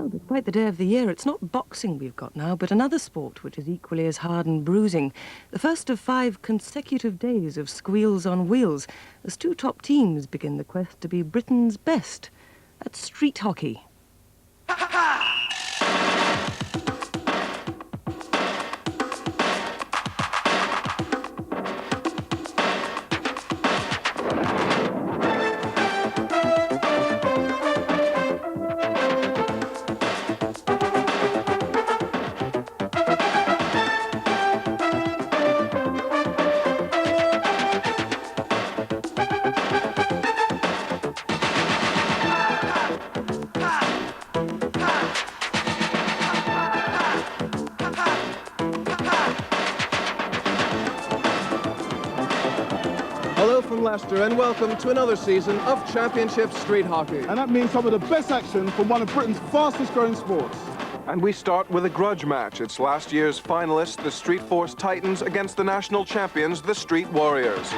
Well, despite the day of the year, it's not boxing we've got now, but another sport which is equally as hard and bruising. The first of 5 consecutive days of squeals on wheels, as 2 top teams begin the quest to be Britain's best at street hockey. Hello from Leicester and welcome to another season of Championship Street Hockey. And that means some of the best action from one of Britain's fastest growing sports. And we start with a grudge match. It's last year's finalists, the Streetforce Titans, against the national champions, the Street Warriors.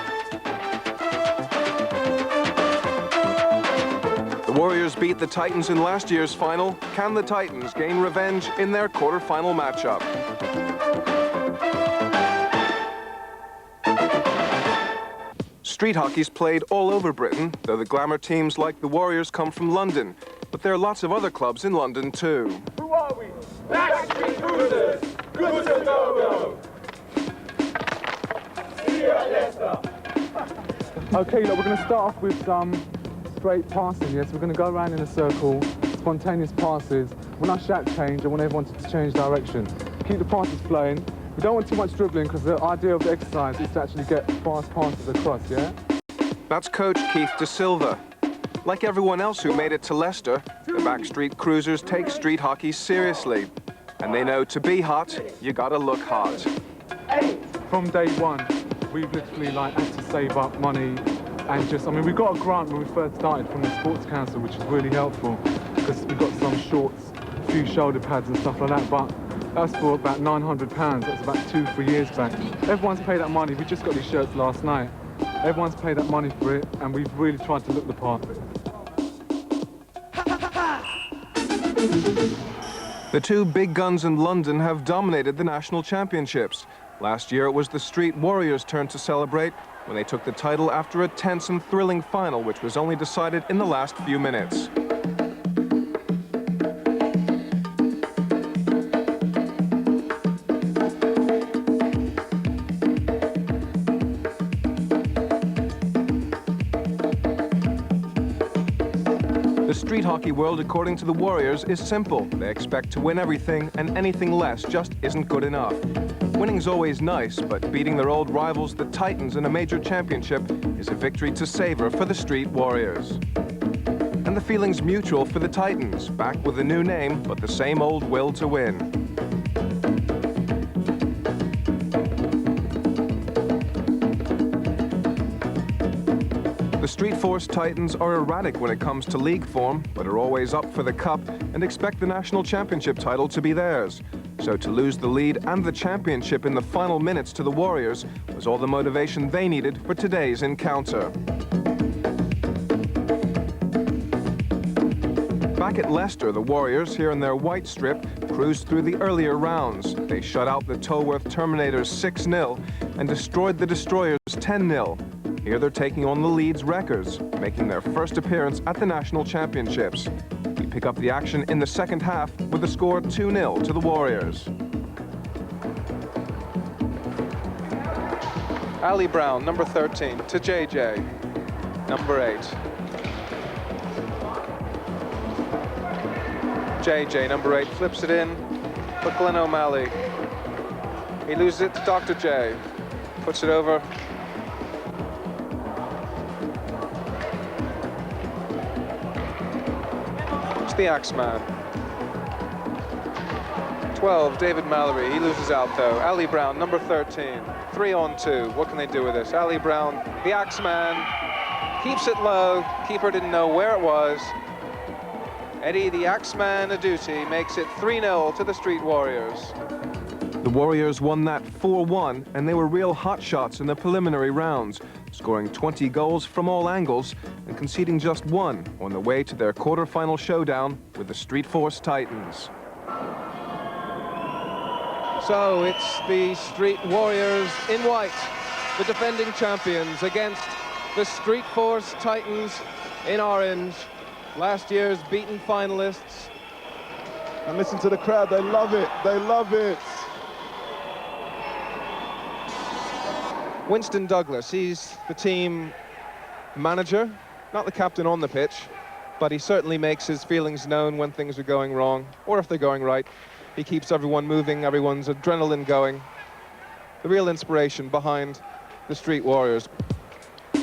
The Warriors beat the Titans in last year's final. Can the Titans gain revenge in their quarter-final matchup? Street hockey's played all over Britain, though the glamour teams like the Warriors come from London. But there are lots of other clubs in London too. Who are we? Backstreet Cruisers! Good to go! See you at Leicester! Okay, look, we're going to start off with some straight passing, yes? We're going to go around in a circle, spontaneous passes. When I shout change, I want everyone to change direction. Keep the passes flowing. We don't want too much dribbling because the idea of the exercise is to actually get fast passes across, yeah? That's coach Keith De Silva. Like everyone else who made it to Leicester, the Backstreet Cruisers take street hockey seriously. And they know to be hot, you gotta look hot. From day one, we've literally had to save up money and just, we got a grant when we first started from the Sports Council, which is really helpful because we got some shorts, a few shoulder pads and stuff like that, but that's for about £900. That's about 2-3 years back. Everyone's paid that money. We just got these shirts last night. Everyone's paid that money for it, and we've really tried to look the part. The 2 big guns in London have dominated the national championships. Last year, it was the Street Warriors' turn to celebrate when they took the title after a tense and thrilling final, which was only decided in the last few minutes. The street hockey world, according to the Warriors, is simple. They expect to win everything, and anything less just isn't good enough. Winning's always nice, but beating their old rivals, the Titans, in a major championship is a victory to savor for the Street Warriors. And the feeling's mutual for the Titans, back with a new name, but the same old will to win. The Streetforce Titans are erratic when it comes to league form, but are always up for the cup and expect the national championship title to be theirs. So to lose the lead and the championship in the final minutes to the Warriors was all the motivation they needed for today's encounter. Back at Leicester, the Warriors, here in their white strip, cruised through the earlier rounds. They shut out the Tolworth Terminators 6-0 and destroyed the Destroyers 10-0. Here they're taking on the Leeds Wreckers, making their first appearance at the national championships. We pick up the action in the second half with the score 2-0 to the Warriors. Ali Brown, number 13, to JJ, number 8. JJ, number 8, flips it in for Glenn O'Malley. He loses it to Dr. J, puts it over. The Axeman. 12, David Mallory, he loses out though. Ali Brown, number 13, 3-on-2. What can they do with this? Ali Brown, the Axeman, keeps it low. Keeper didn't know where it was. Eddie, the Axeman Aduti, makes it 3-0 to the Street Warriors. The Warriors won that 4-1, and they were real hot shots in the preliminary rounds. scoring 20 goals from all angles and conceding just one on the way to their quarter-final showdown with the Streetforce Titans. So it's the Street Warriors in white, the defending champions, against the Streetforce Titans in orange, last year's beaten finalists. And listen to the crowd, they love it, they love it. Winston Douglas, he's the team manager, not the captain on the pitch, but he certainly makes his feelings known when things are going wrong, or if they're going right. He keeps everyone moving, everyone's adrenaline going. The real inspiration behind the Street Warriors.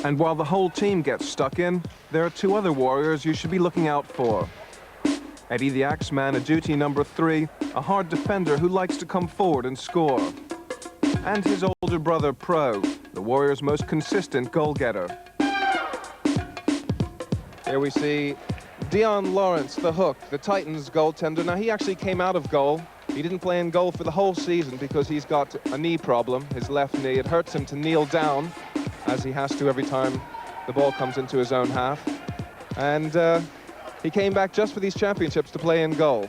And while the whole team gets stuck in, there are two other Warriors you should be looking out for. Eddie the Axeman, a duty number 3, a hard defender who likes to come forward and score. And his older brother, Pro, the Warriors' most consistent goal-getter. Here we see Dion Lawrence, the hook, the Titans goaltender. Now, he actually came out of goal. He didn't play in goal for the whole season because he's got a knee problem, his left knee. It hurts him to kneel down, as he has to every time the ball comes into his own half. And he came back just for these championships to play in goal.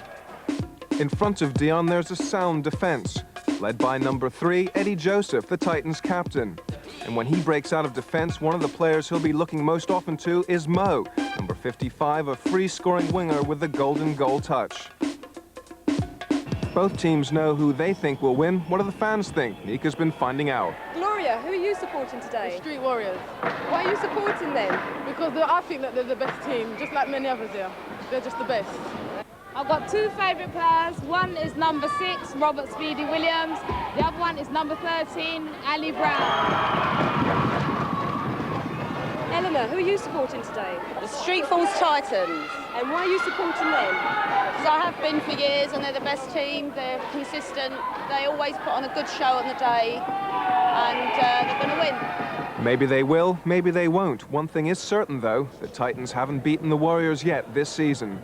In front of Dion, there's a sound defense, led by number 3, Eddie Joseph, the Titans captain. And when he breaks out of defense, one of the players he'll be looking most often to is Mo, number 55, a free-scoring winger with the golden goal touch. Both teams know who they think will win. What do the fans think? Nika's been finding out. Gloria, who are you supporting today? The Street Warriors. Why are you supporting them? Because I think that they're the best team, just like many others here. They're just the best. I've got 2 favourite players. One is number 6, Robert Speedy Williams. The other one is number 13, Ali Brown. Eleanor, who are you supporting today? The Streetforce Titans. And why are you supporting them? Because I have been for years and they're the best team, they're consistent, they always put on a good show on the day, and they're going to win. Maybe they will, maybe they won't. One thing is certain, though, the Titans haven't beaten the Warriors yet this season.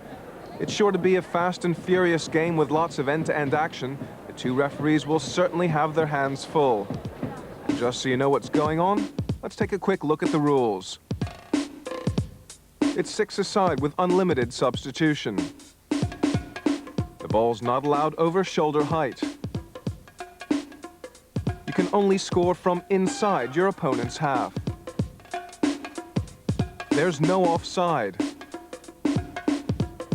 It's sure to be a fast and furious game with lots of end-to-end action. The two referees will certainly have their hands full. And just so you know what's going on, let's take a quick look at the rules. It's 6-a-side with unlimited substitution. The ball's not allowed over shoulder height. You can only score from inside your opponent's half. There's no offside.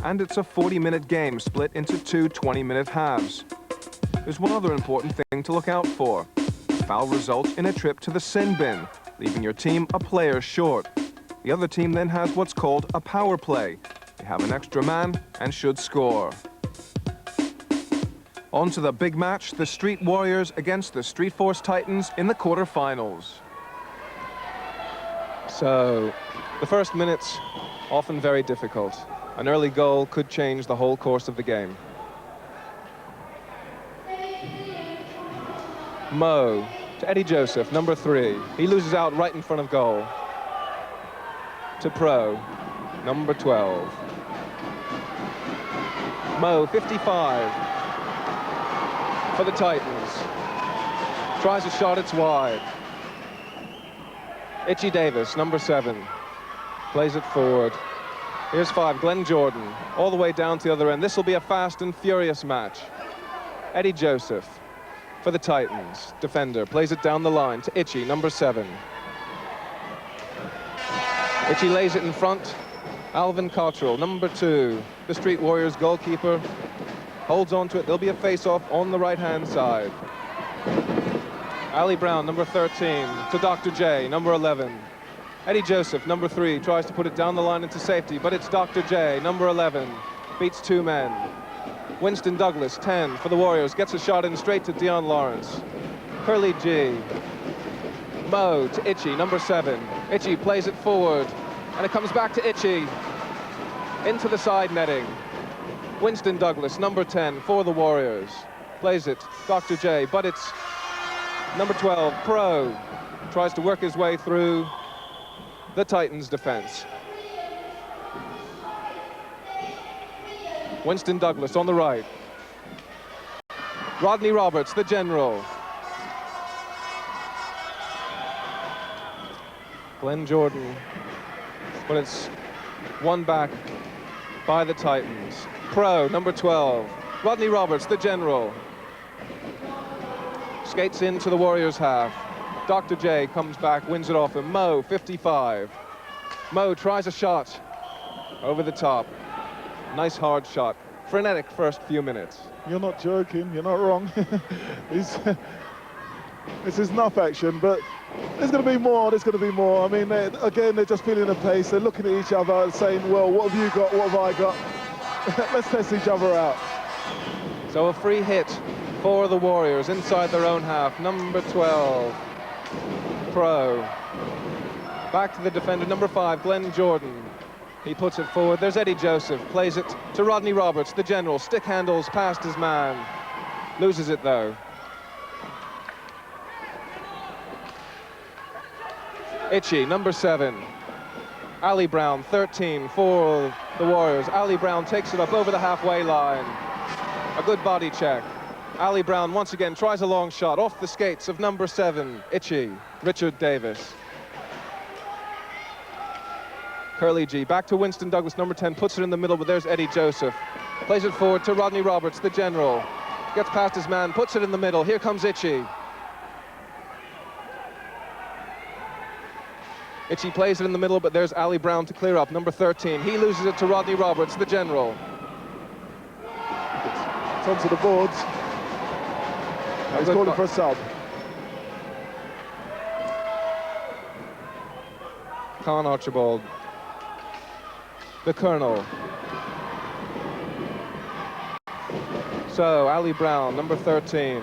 And it's a 40-minute game split into 2 20-minute halves. There's one other important thing to look out for. Foul results in a trip to the sin bin, leaving your team a player short. The other team then has what's called a power play. They have an extra man and should score. On to the big match, the Street Warriors against the Streetforce Titans in the quarterfinals. So, the first minutes, often very difficult. An early goal could change the whole course of the game. Mo to Eddie Joseph, number 3. He loses out right in front of goal. To Pro, number 12. Mo, 55. For the Titans. Tries a shot, it's wide. Itchy Davis, number 7. Plays it forward. Here's 5, Glenn Jordan, all the way down to the other end. This will be a fast and furious match. Eddie Joseph for the Titans. Defender, plays it down the line to Itchy, number 7. Itchy lays it in front. Alvin Cottrell, number 2. The Street Warriors goalkeeper holds on to it. There'll be a face-off on the right-hand side. Ali Brown, number 13, to Dr. J, number 11. Eddie Joseph, number 3, tries to put it down the line into safety, but it's Dr. J, number 11, beats 2 men. Winston Douglas, 10, for the Warriors, gets a shot in straight to Dion Lawrence. Curly G. Mo to Itchy, number 7. Itchy plays it forward, and it comes back to Itchy. Into the side netting. Winston Douglas, number 10, for the Warriors. Plays it, Dr. J, but it's number 12, Pro. Tries to work his way through the Titans' defense. Winston Douglas on the right. Rodney Roberts, the general. Glenn Jordan, but it's won back by the Titans. Pro, number 12. Rodney Roberts, the general. Skates into the Warriors' half. Dr. J comes back, wins it off him. Mo, 55. Mo tries a shot over the top. Nice hard shot. Frenetic first few minutes. You're not joking, you're not wrong. This is enough action, but there's going to be more, I mean, again, they're just feeling the pace. They're looking at each other and saying, well, what have you got, what have I got? Let's test each other out. So a free hit for the Warriors inside their own half. Number 12, Pro. Back to the defender, number 5, Glenn Jordan. He puts it forward. There's Eddie Joseph. Plays it to Rodney Roberts, the general. Stick handles past his man. Loses it, though. Itchy, number 7. Ali Brown, 13 for the Warriors. Ali Brown takes it up over the halfway line. A good body check. Ali Brown once again tries a long shot off the skates of number 7, Itchy, Richard Davis. Curly G, back to Winston Douglas, number 10, puts it in the middle, but there's Eddie Joseph. Plays it forward to Rodney Roberts, the general. Gets past his man, puts it in the middle. Here comes Itchy. Itchy plays it in the middle, but there's Ali Brown to clear up, number 13. He loses it to Rodney Roberts, the general. It's onto the boards. He's calling for a sub. Colin Archibald, the colonel. So Ali Brown, number 13,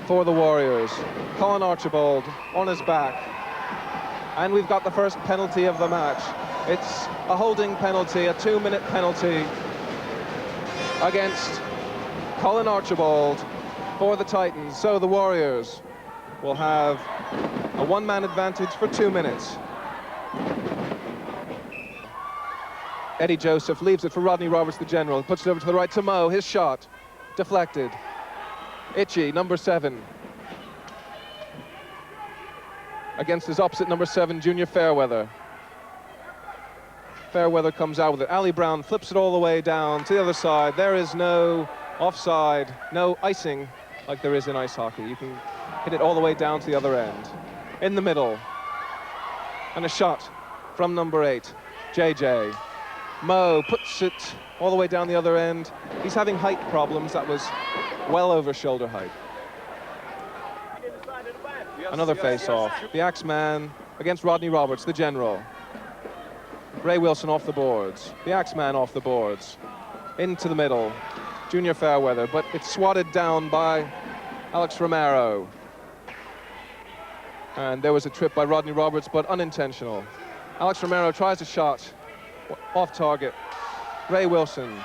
for the Warriors. Colin Archibald on his back. And we've got the first penalty of the match. It's a holding penalty, a 2-minute penalty against Colin Archibald for the Titans. So the Warriors will have a one-man advantage for 2 minutes. Eddie Joseph leaves it for Rodney Roberts, the general. Puts it over to the right to Mo. His shot deflected. Itchy, number 7. Against his opposite, number 7, Junior Fairweather. Fairweather comes out with it. Ali Brown flips it all the way down to the other side. There is no offside, no icing like there is in ice hockey. You can hit it all the way down to the other end. In the middle. And a shot from number 8, JJ. Mo puts it all the way down the other end. He's having height problems. That was well over shoulder height. Another face-off. The Axeman against Rodney Roberts, the general. Ray Wilson off the boards. The Axeman off the boards. Into the middle. Junior Fairweather, but it's swatted down by Alex Romero. And there was a trip by Rodney Roberts, but unintentional. Alex Romero tries a shot off target. Ray Wilson.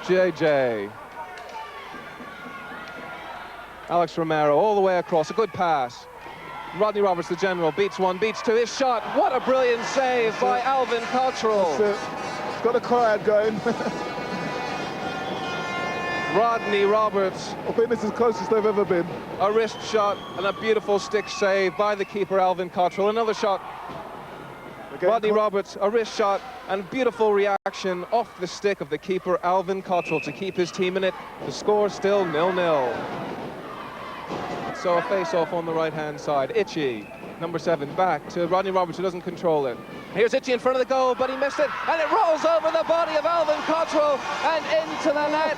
JJ. Alex Romero all the way across, a good pass. Rodney Roberts, the general, beats one, beats two, his shot. What a brilliant save by Alvin Cottrell. That's it. He's got a crowd going. Rodney Roberts. I think this is the closest they've ever been. A wrist shot and a beautiful stick save by the keeper, Alvin Cottrell. Another shot. Again, Rodney Roberts, a wrist shot and beautiful reaction off the stick of the keeper, Alvin Cottrell, to keep his team in it. The score still 0-0. So a face-off on the right-hand side. Itchy, number 7, back to Rodney Roberts, who doesn't control it. Here's Itchy in front of the goal, but he missed it, and it rolls over the body of Alvin Cottrell and into the net.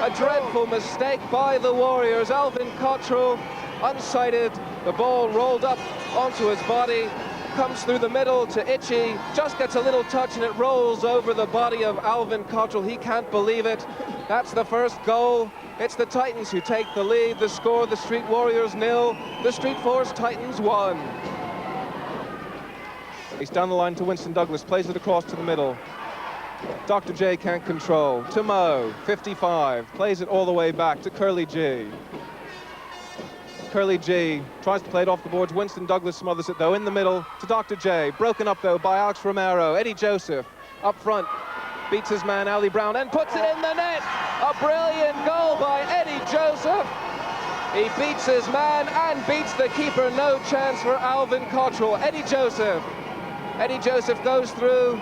A dreadful mistake by the Warriors. Alvin Cottrell, unsighted, the ball rolled up onto his body, comes through the middle to Itchy, just gets a little touch, and it rolls over the body of Alvin Cottrell. He can't believe it. That's the first goal. It's the Titans who take the lead. The score, the Street Warriors 0, the Streetforce Titans 1. He's down the line to Winston Douglas, plays it across to the middle. Dr. J can't control. To Mo, 55, plays it all the way back to Curly G. Curly G tries to play it off the boards. Winston Douglas smothers it, though, in the middle to Dr. J. Broken up, though, by Alex Romero. Eddie Joseph up front. Beats his man, Ali Brown, and puts it in the net. A brilliant goal by Eddie Joseph. He beats his man and beats the keeper. No chance for Alvin Cottrell. Eddie Joseph goes through,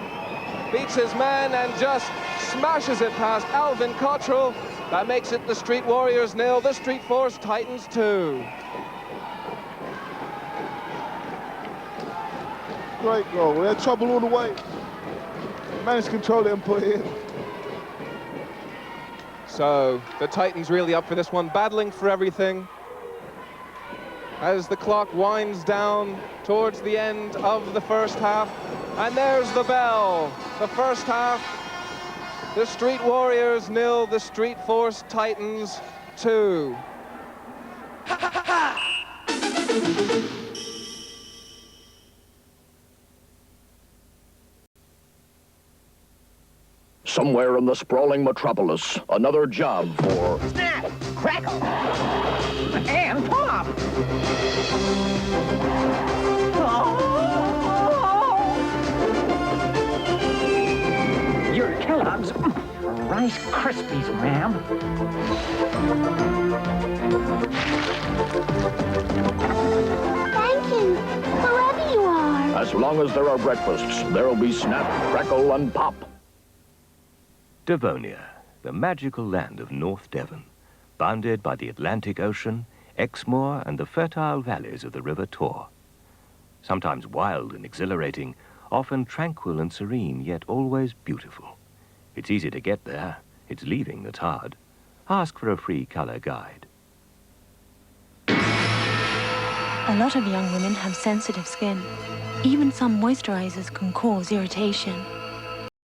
beats his man and just smashes it past Alvin Cottrell. That makes it the Street Warriors 0, the Streetforce Titans 2. Great goal. We had trouble all the way. Managed to control it and put it in. So the Titans really up for this one, battling for everything. As the clock winds down towards the end of the first half. And there's the bell. The first half, the Street Warriors 0, the Streetforce Titans 2. Somewhere in the sprawling metropolis, another job for... Snap! Crackle! And pop! Oh! Your Kellogg's Rice Krispies, ma'am. Thank you, whoever you are. As long as there are breakfasts, there'll be snap, crackle, and pop. Devonia, the magical land of North Devon, bounded by the Atlantic Ocean, Exmoor, and the fertile valleys of the River Tor. Sometimes wild and exhilarating, often tranquil and serene, yet always beautiful. It's easy to get there. It's leaving that's hard. Ask for a free color guide. A lot of young women have sensitive skin. Even some moisturizers can cause irritation.